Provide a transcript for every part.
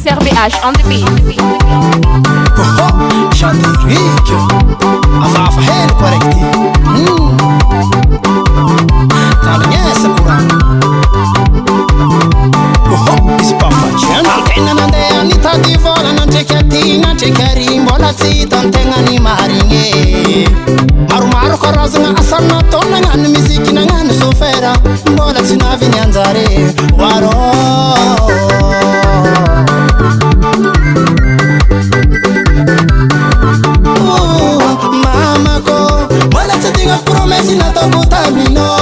SRBH on the beat. Genérique Afafa hely correcty Tandrignesa kurang Izy pampatriano Tena nandeha nitady vola nandreky aty nandreky ary mbola tsy hitan-tegna ny marigny Maromaro karazagna asa natao nagnano miziky nagnano sofera mbola tsy navy ny anjare Waro promesse natako tamino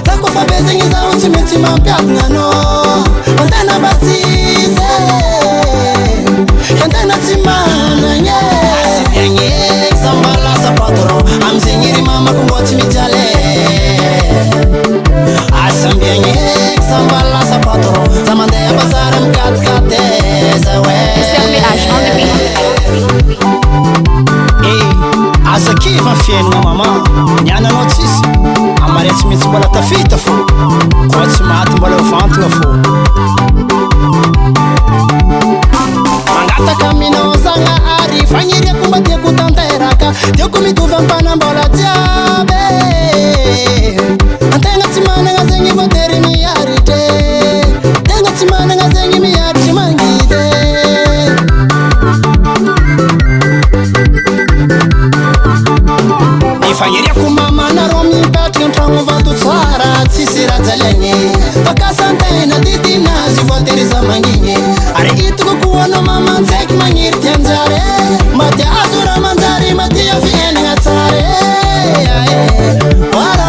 Tako fa bezigny zaho tsy maintsy mampiadagna anao Antena batsize Antena tsy managny Asiagny sambalasa patron Amizegny ry mamako mbô tsy mijaly Asambiagny sambalasa patron Za mandeha bazary mikatikaty zawe SRBH on the beat. Asa kiva fiaignana mama Niananao tsisy Amaria tsy maintsy mbola tafita fô Koa tsy maty mbola vantagna fô Mangataka aminao zagna ary Fagniriako mba tiako tanteraka Tiako mitovy ampanambola jiaby Antegna tsy managna zegny voatery miaritry Tegna tsy managna zegny miaritry mangidy Fagniriako mama nareo mipetraka antragno vato tsara tsisy rajaliagny Fakasantena didinazy voatery za mangigny Ary hitako koa anao mama ntsaiky magniry ty anjary Maty azo raha manjary maty avienagna tsara Wala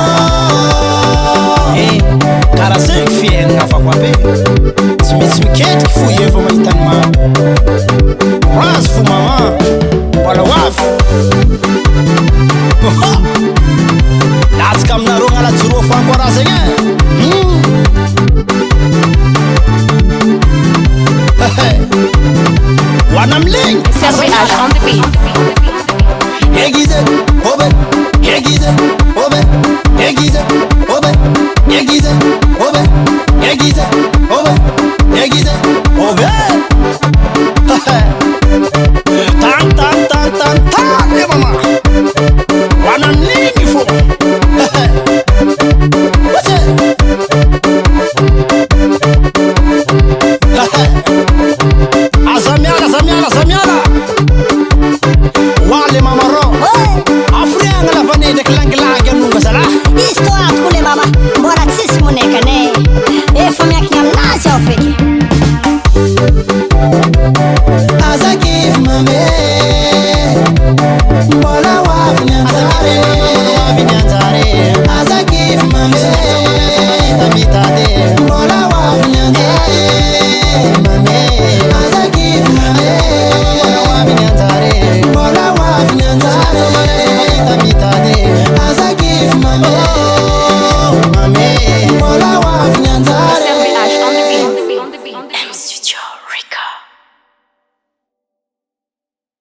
Kara zegny fiaignana avako abe Tsy maintsy miketriky fo efa mahitany mama Razy fo mama Wala wafy Latsaka aminareo gn'alatsorô fa ankora zegny Hoana amlegny SRBH on the beat. Aiguisé, obe, aiguisé, obe, aiguisé, obe, aiguisé, obe, aiguisé, obe, aiguisé, obe Tan, tan, tan, tan, tan, eh mama Hoana amlegny fô What's it? Azamiala, azamiala, azamiala Wale mama ro Afrianga la vanede klangilangi anunga zala Isto atkule mama Mbora tsisy monekane Efa miaky aminazy aho feky Aza kif mame Mbola wavy nyanjare